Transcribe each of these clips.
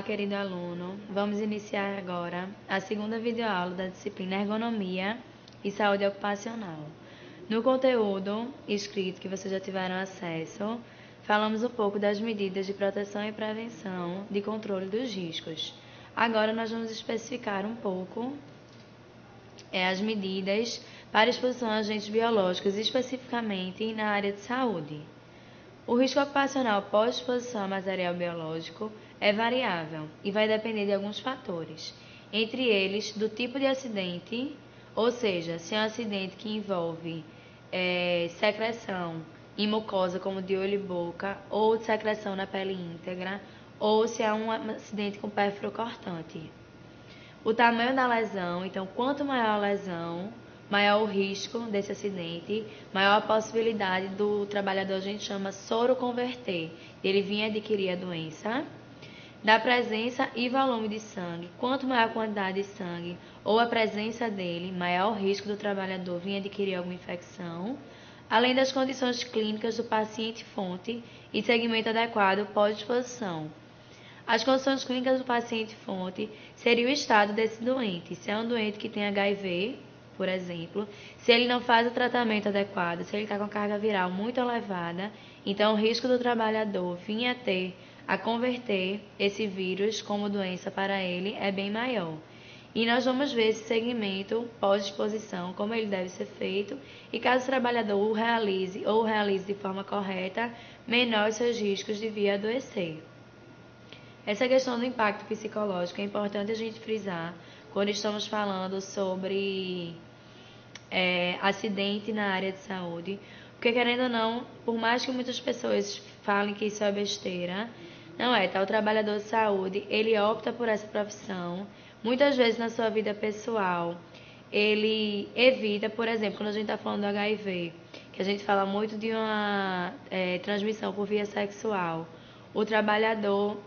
querido aluno. Vamos iniciar agora a segunda videoaula da disciplina Ergonomia e Saúde Ocupacional. No conteúdo escrito que vocês já tiveram acesso, falamos um pouco das medidas de proteção e prevenção de controle dos riscos. Agora nós vamos especificar um pouco as medidas para exposição a agentes biológicos, especificamente na área de saúde. O risco ocupacional pós-exposição a material biológico é variável e vai depender de alguns fatores, entre eles do tipo de acidente, ou seja, se é um acidente que envolve secreção em mucosa como de olho e boca, ou de secreção na pele íntegra, ou se é um acidente com pérfuro cortante. O tamanho da lesão, então quanto maior a lesão, maior o risco desse acidente, maior a possibilidade do trabalhador, a gente chama soroconverter, ele vir adquirir a doença. Da presença e volume de sangue, quanto maior a quantidade de sangue ou a presença dele, maior o risco do trabalhador vir adquirir alguma infecção. Além das condições clínicas do paciente-fonte e segmento adequado pós-exposição. As condições clínicas do paciente-fonte seria o estado desse doente. Se é um doente que tem HIV, por exemplo, se ele não faz o tratamento adequado, se ele está com carga viral muito elevada, então o risco do trabalhador vir a converter esse vírus como doença para ele é bem maior. E nós vamos ver esse segmento pós-exposição, como ele deve ser feito, e caso o trabalhador o realize ou o realize de forma correta, menor os seus riscos de vir a adoecer. Essa questão do impacto psicológico é importante a gente frisar quando estamos falando sobre acidente na área de saúde, porque querendo ou não, por mais que muitas pessoas falem que isso é besteira, não é, tá? O trabalhador de saúde, ele opta por essa profissão, muitas vezes na sua vida pessoal, ele evita, por exemplo, quando a gente está falando do HIV, que a gente fala muito de uma transmissão por via sexual, o trabalhador,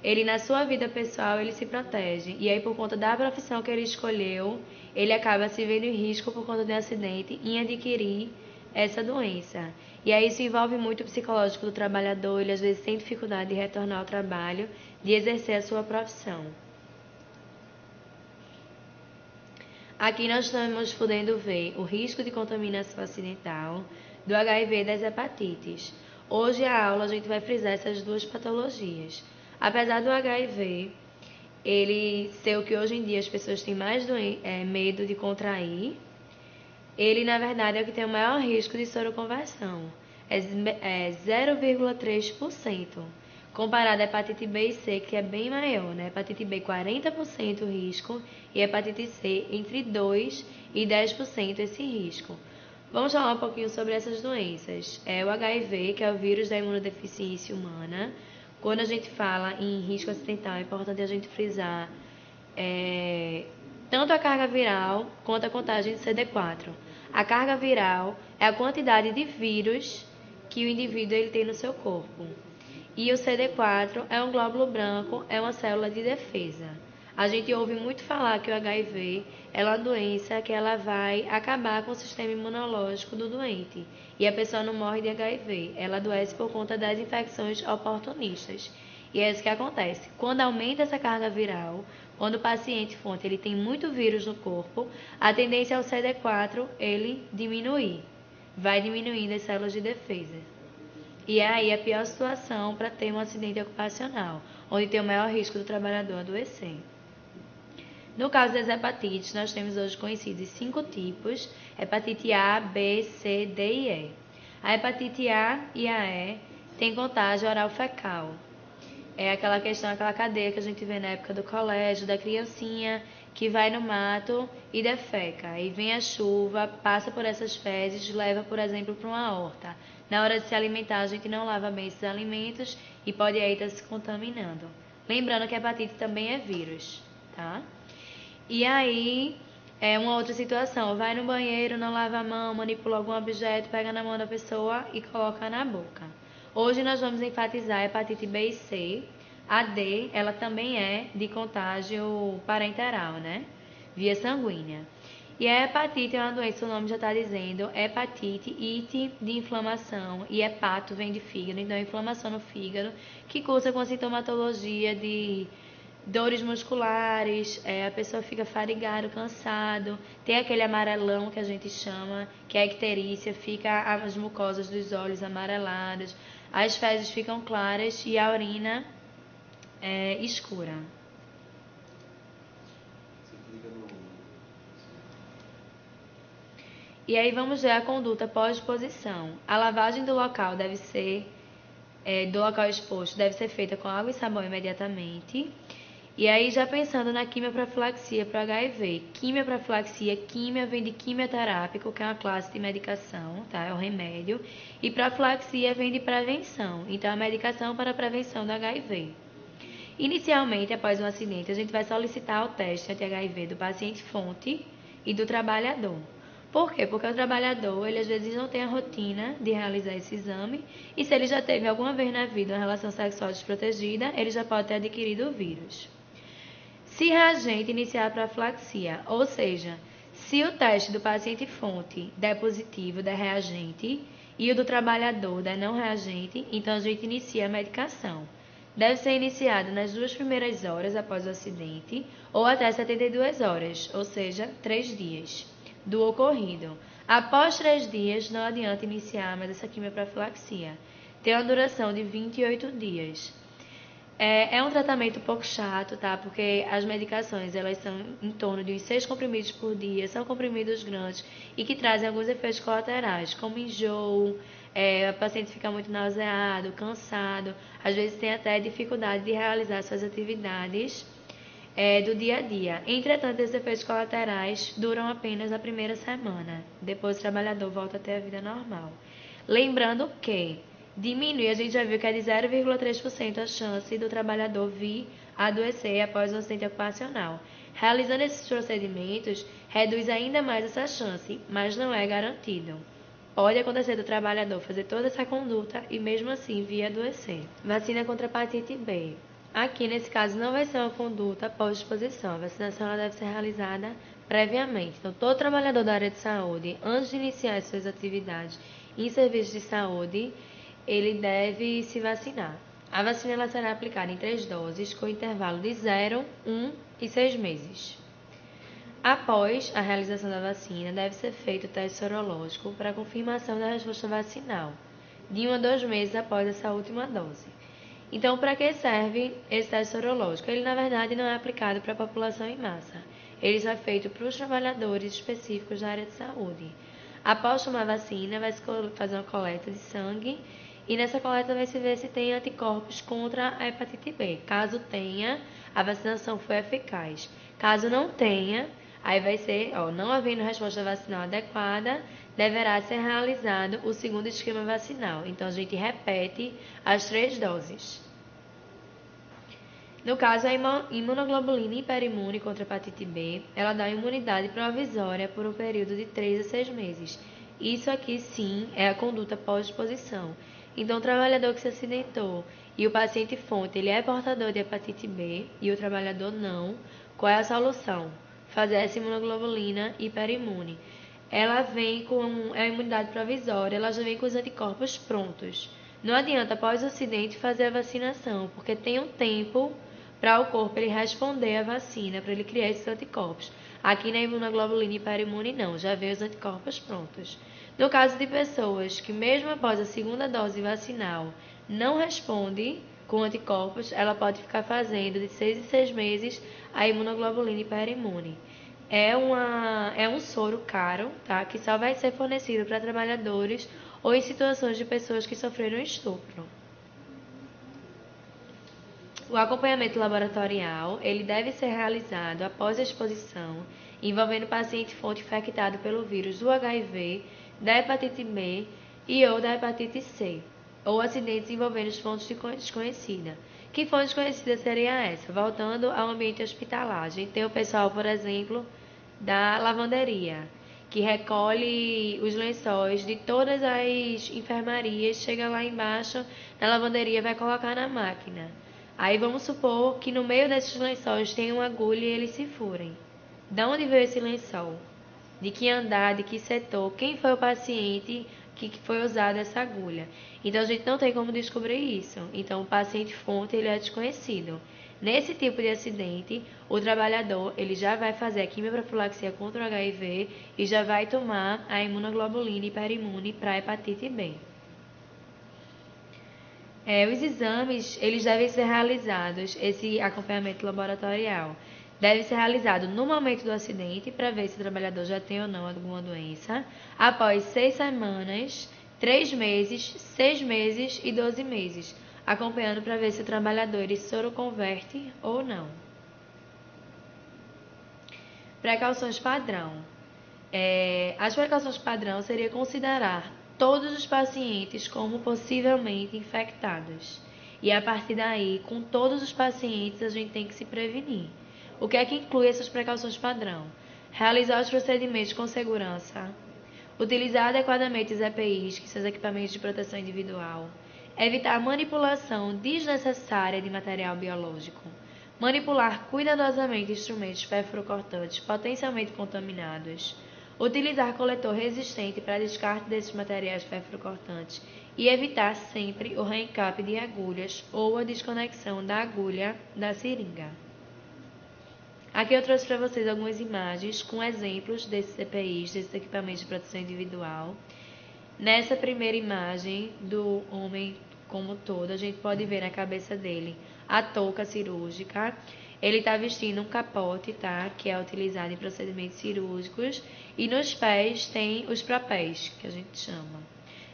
ele na sua vida pessoal, ele se protege. E aí, por conta da profissão que ele escolheu, ele acaba se vendo em risco por conta de um acidente em adquirir essa doença. E aí isso envolve muito o psicológico do trabalhador, ele às vezes tem dificuldade de retornar ao trabalho, de exercer a sua profissão. Aqui nós estamos podendo ver o risco de contaminação acidental do HIV e das hepatites. Hoje a aula a gente vai frisar essas duas patologias. Apesar do HIV, ele ser o que hoje em dia as pessoas têm mais medo de contrair, ele na verdade é o que tem o maior risco de soroconversão, é 0,3%, comparado à hepatite B e C, que é bem maior, né? Hepatite B 40% o risco e hepatite C entre 2% e 10% esse risco. Vamos falar um pouquinho sobre essas doenças. O HIV, que é o vírus da imunodeficiência humana. Quando a gente fala em risco acidental, é importante a gente frisar tanto a carga viral quanto a contagem de CD4. A carga viral é a quantidade de vírus que o indivíduo ele tem no seu corpo. E o CD4 é um glóbulo branco, é uma célula de defesa. A gente ouve muito falar que o HIV é uma doença que ela vai acabar com o sistema imunológico do doente. E a pessoa não morre de HIV, ela adoece por conta das infecções oportunistas. E é isso que acontece. Quando aumenta essa carga viral, quando o paciente fonte ele tem muito vírus no corpo, a tendência é o CD4 ele diminuir. Vai diminuindo as células de defesa. E é aí a pior situação para ter um acidente ocupacional, onde tem o maior risco do trabalhador adoecer. No caso das hepatites, nós temos hoje conhecidos 5 tipos: hepatite A, B, C, D e E. A hepatite A e a E tem contágio oral fecal. É aquela questão, aquela cadeia que a gente vê na época do colégio, da criancinha que vai no mato e defeca. Aí vem a chuva, passa por essas fezes, leva, por exemplo, para uma horta. Na hora de se alimentar, a gente não lava bem esses alimentos e pode aí estar se contaminando. Lembrando que a hepatite também é vírus, tá? E aí, uma outra situação, vai no banheiro, não lava a mão, manipula algum objeto, pega na mão da pessoa e coloca na boca. Hoje nós vamos enfatizar a hepatite B e C. A D, ela também é de contágio parenteral, né? Via sanguínea. E a hepatite é uma doença, o nome já está dizendo, hepatite, ite de inflamação, e hepato vem de fígado, então é inflamação no fígado, que cursa com a sintomatologia de dores musculares, a pessoa fica fadigado, cansado, tem aquele amarelão que a gente chama, que é a icterícia, fica as mucosas dos olhos amareladas, as fezes ficam claras e a urina é escura. E aí vamos ver a conduta pós-exposição. A lavagem do local do local exposto deve ser feita com água e sabão imediatamente. E aí já pensando na quimioprofilaxia para HIV. Quimioprofilaxia, quimio vem de quimioterápico, que é uma classe de medicação, tá? É um remédio. E profilaxia vem de prevenção, então a medicação para a prevenção do HIV. Inicialmente, após um acidente, a gente vai solicitar o teste anti-HIV do paciente fonte e do trabalhador. Por quê? Porque o trabalhador, ele às vezes não tem a rotina de realizar esse exame e se ele já teve alguma vez na vida uma relação sexual desprotegida, ele já pode ter adquirido o vírus. Se reagente iniciar a profilaxia, ou seja, se o teste do paciente fonte der positivo, der reagente, e o do trabalhador der não reagente, então a gente inicia a medicação. Deve ser iniciado nas 2 primeiras horas após o acidente ou até 72 horas, ou seja, 3 dias do ocorrido. Após 3 dias, não adianta iniciar mais essa quimioprofilaxia. Tem uma duração de 28 dias. É um tratamento um pouco chato, tá? Porque as medicações, elas são em torno de uns 6 comprimidos por dia, são comprimidos grandes e que trazem alguns efeitos colaterais, como enjoo, o paciente fica muito nauseado, cansado, às vezes tem até dificuldade de realizar suas atividades do dia a dia. Entretanto, esses efeitos colaterais duram apenas a primeira semana, depois o trabalhador volta a ter a vida normal. Lembrando que diminui, a gente já viu que é de 0,3% a chance do trabalhador vir a adoecer após um acidente ocupacional. Realizando esses procedimentos, reduz ainda mais essa chance, mas não é garantido. Pode acontecer do trabalhador fazer toda essa conduta e mesmo assim vir a adoecer. Vacina contra a hepatite B. Aqui, nesse caso, não vai ser uma conduta pós-exposição. A vacinação ela deve ser realizada previamente. Então, todo trabalhador da área de saúde, antes de iniciar as suas atividades em serviços de saúde, ele deve se vacinar. A vacina ela será aplicada em 3 doses, com intervalo de 0, 1 e 6 meses. Após a realização da vacina, deve ser feito o teste sorológico para confirmação da resposta vacinal, de 1 a 2 meses após essa última dose. Então, para que serve esse teste sorológico? Ele, na verdade, não é aplicado para a população em massa. Ele é feito para os trabalhadores específicos da área de saúde. Após tomar a vacina, vai se fazer uma coleta de sangue e nessa coleta vai se ver se tem anticorpos contra a hepatite B. Caso tenha, a vacinação foi eficaz. Caso não tenha, aí vai ser, não havendo resposta vacinal adequada, deverá ser realizado o segundo esquema vacinal. Então, a gente repete as 3 doses. No caso, a imunoglobulina hiperimune contra a hepatite B, ela dá imunidade provisória por um período de 3 a 6 meses. Isso aqui, sim, é a conduta pós-exposição. Então, o trabalhador que se acidentou e o paciente fonte, ele é portador de hepatite B e o trabalhador não, qual é a solução? Fazer essa imunoglobulina hiperimune. Ela vem com a imunidade provisória, ela já vem com os anticorpos prontos. Não adianta, após o acidente, fazer a vacinação, porque tem um tempo para o corpo ele responder à vacina, para ele criar esses anticorpos. Aqui na imunoglobulina hiperimune não, já vem os anticorpos prontos. No caso de pessoas que mesmo após a segunda dose vacinal não responde com anticorpos, ela pode ficar fazendo de 6 em 6 meses a imunoglobulina hiperimune. É um soro caro, tá? Que só vai ser fornecido para trabalhadores ou em situações de pessoas que sofreram estupro. O acompanhamento laboratorial, ele deve ser realizado após a exposição, envolvendo o paciente fonte infectado pelo vírus do HIV, da hepatite B e ou da hepatite C, ou acidentes envolvendo fontes desconhecidas. Que fonte desconhecida seria essa? Voltando ao ambiente hospitalar, a gente tem o pessoal, por exemplo, da lavanderia, que recolhe os lençóis de todas as enfermarias, chega lá embaixo na lavanderia e vai colocar na máquina. Aí vamos supor que no meio desses lençóis tem uma agulha e eles se furem. De onde veio esse lençol? De que andar, de que setor, quem foi o paciente que foi usada essa agulha? Então a gente não tem como descobrir isso. Então o paciente fonte ele é desconhecido. Nesse tipo de acidente, o trabalhador ele já vai fazer a quimioprofilaxia contra o HIV e já vai tomar a imunoglobulina hiperimune para a hepatite B. Os exames eles devem ser realizados, esse acompanhamento laboratorial deve ser realizado no momento do acidente para ver se o trabalhador já tem ou não alguma doença, após 6 semanas, 3 meses, 6 meses e 12 meses, acompanhando para ver se o trabalhador ele soroconverte ou não. Precauções padrão. As precauções padrão seria considerar todos os pacientes como possivelmente infectados. E a partir daí, com todos os pacientes, a gente tem que se prevenir. O que é que inclui essas precauções padrão? Realizar os procedimentos com segurança, utilizar adequadamente os EPIs, que são os equipamentos de proteção individual, evitar a manipulação desnecessária de material biológico, manipular cuidadosamente instrumentos perfluorocortantes potencialmente contaminados, utilizar coletor resistente para descarte desses materiais perfluorocortantes e evitar sempre o reencape de agulhas ou a desconexão da agulha da seringa. Aqui eu trouxe para vocês algumas imagens com exemplos desses EPIs, desses equipamentos de proteção individual. Nessa primeira imagem do homem como um todo, a gente pode ver na cabeça dele a touca cirúrgica. Ele está vestindo um capote, tá? Que é utilizado em procedimentos cirúrgicos. E nos pés tem os propés, que a gente chama.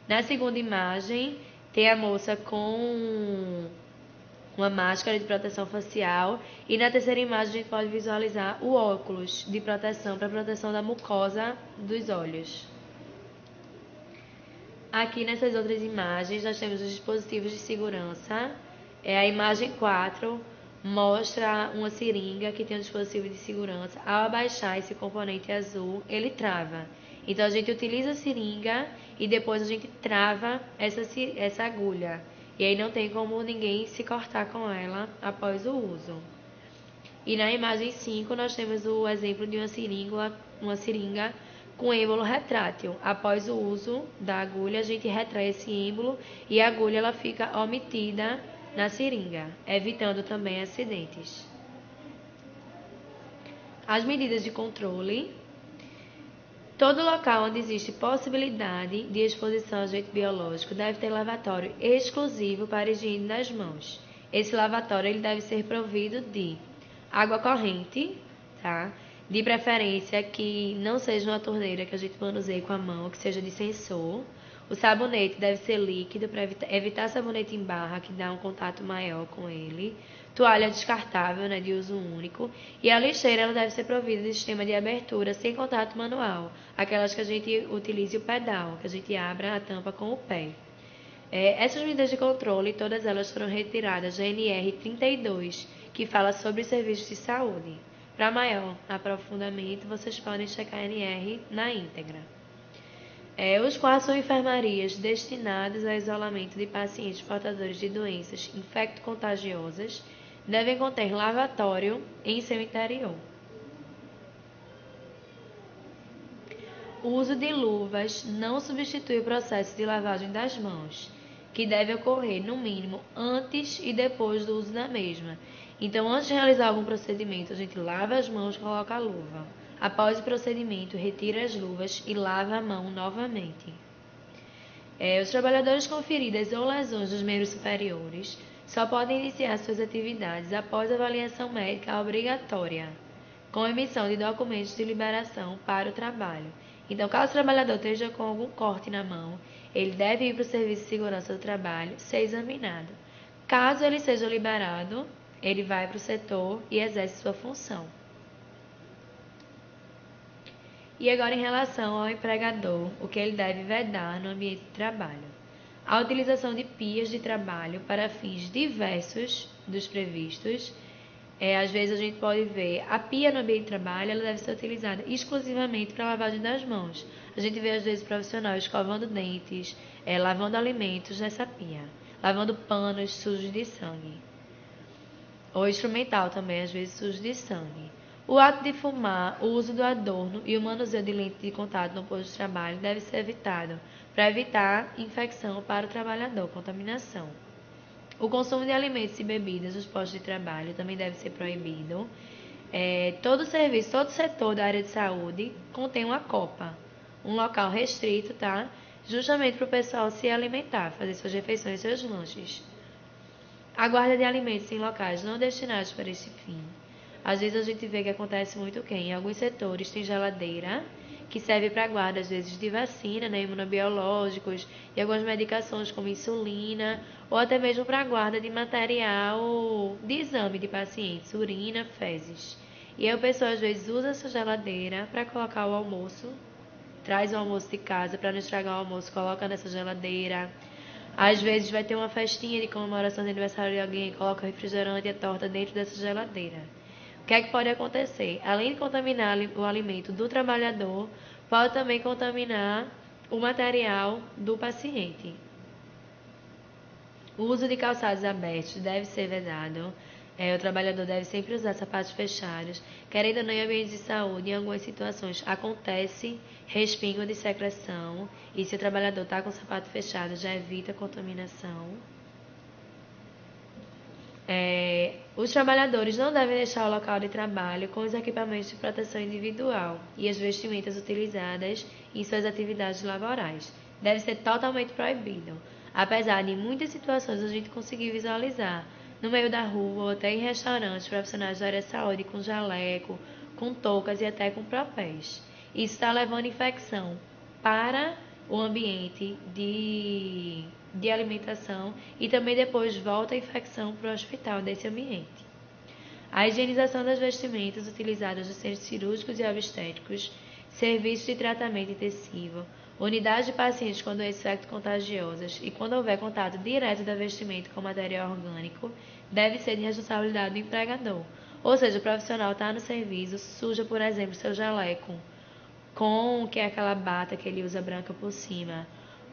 Na segunda imagem, tem a moça com uma máscara de proteção facial. E na terceira imagem, a gente pode visualizar o óculos de proteção para proteção da mucosa dos olhos. Aqui nessas outras imagens, nós temos os dispositivos de segurança. A imagem 4 mostra uma seringa que tem um dispositivo de segurança. Ao abaixar esse componente azul, ele trava. Então, a gente utiliza a seringa e depois a gente trava essa agulha. E aí não tem como ninguém se cortar com ela após o uso. E na imagem 5, nós temos o exemplo de uma seringa com êmbolo retrátil. Após o uso da agulha, a gente retrai esse êmbolo e a agulha ela fica omitida na seringa, evitando também acidentes. As medidas de controle. Todo local onde existe possibilidade de exposição a agente biológico deve ter lavatório exclusivo para higiene das mãos. Esse lavatório ele deve ser provido de água corrente, tá? De preferência que não seja uma torneira que a gente manuseie com a mão, que seja de sensor. O sabonete deve ser líquido para evitar sabonete em barra, que dá um contato maior com ele. Toalha descartável, né, de uso único. E a lixeira ela deve ser provida de sistema de abertura sem contato manual. Aquelas que a gente utilize o pedal, que a gente abra a tampa com o pé. Essas medidas de controle, todas elas foram retiradas da NR 32, que fala sobre serviços de saúde. Para maior aprofundamento, vocês podem checar a NR na íntegra. Os quartos são enfermarias destinadas ao isolamento de pacientes portadores de doenças infecto-contagiosas, devem conter lavatório em seu interior. O uso de luvas não substitui o processo de lavagem das mãos, que deve ocorrer, no mínimo, antes e depois do uso da mesma. Então, antes de realizar algum procedimento, a gente lava as mãos e coloca a luva. Após o procedimento, retira as luvas e lava a mão novamente. Os trabalhadores com feridas ou lesões dos membros superiores só podem iniciar suas atividades após avaliação médica obrigatória, com emissão de documentos de liberação para o trabalho. Então, caso o trabalhador esteja com algum corte na mão, ele deve ir para o Serviço de Segurança do Trabalho ser examinado. Caso ele seja liberado, ele vai para o setor e exerce sua função. E agora, em relação ao empregador, o que ele deve vedar no ambiente de trabalho. A utilização de pias de trabalho para fins diversos dos previstos. Às vezes a gente pode ver a pia no ambiente de trabalho, ela deve ser utilizada exclusivamente para lavagem das mãos. A gente vê às vezes profissionais escovando dentes, lavando alimentos nessa pia, lavando panos sujos de sangue. Ou instrumental também, às vezes sujo de sangue. O ato de fumar, o uso do adorno e o manuseio de lente de contato no posto de trabalho deve ser evitado, para evitar infecção para o trabalhador, contaminação. O consumo de alimentos e bebidas nos postos de trabalho também deve ser proibido. Todo serviço, todo setor da área de saúde contém uma copa, um local restrito, tá? Justamente para o pessoal se alimentar, fazer suas refeições, seus lanches. A guarda de alimentos em locais não destinados para este fim. Às vezes a gente vê que acontece muito o quê? Em alguns setores tem geladeira que serve para guarda, às vezes, de vacina, né, imunobiológicos e algumas medicações como insulina, ou até mesmo para guarda de material de exame de pacientes, urina, fezes. E aí a pessoa às vezes usa essa geladeira para colocar o almoço, traz o almoço de casa para não estragar o almoço, coloca nessa geladeira. Às vezes vai ter uma festinha de comemoração de aniversário de alguém, coloca o refrigerante e a torta dentro dessa geladeira. O que é que pode acontecer? Além de contaminar o alimento do trabalhador, pode também contaminar o material do paciente. O uso de calçados abertos deve ser vedado. O trabalhador deve sempre usar sapatos fechados. Querendo ou não, em ambientes de saúde, em algumas situações, acontece respingo de secreção. E se o trabalhador está com o sapato fechado, já evita contaminação. Os trabalhadores não devem deixar o local de trabalho com os equipamentos de proteção individual e as vestimentas utilizadas em suas atividades laborais. Deve ser totalmente proibido, apesar de em muitas situações a gente conseguir visualizar no meio da rua ou até em restaurantes profissionais da área de saúde com jaleco, com toucas e até com propés. Isso está levando infecção para o ambiente de alimentação e também depois volta a infecção para o hospital desse ambiente. A higienização das vestimentas utilizadas nos centros cirúrgicos e obstétricos, serviços de tratamento intensivo, unidades de pacientes com doenças infecto-contagiosas e quando houver contato direto da vestimenta com material orgânico, deve ser de responsabilidade do empregador. Ou seja, o profissional está no serviço, suja, por exemplo, seu jaleco, que é aquela bata que ele usa branca por cima,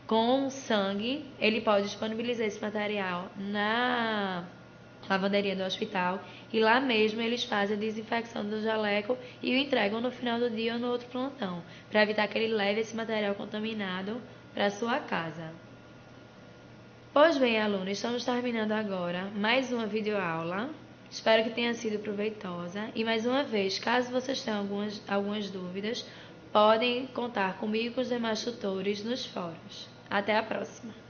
com sangue, ele pode disponibilizar esse material na lavanderia do hospital e lá mesmo eles fazem a desinfecção do jaleco e o entregam no final do dia ou no outro plantão, para evitar que ele leve esse material contaminado para sua casa. Pois bem, alunos, estamos terminando agora mais uma videoaula. Espero que tenha sido proveitosa e mais uma vez, caso vocês tenham algumas dúvidas, podem contar comigo e com os demais tutores nos fóruns. Até a próxima!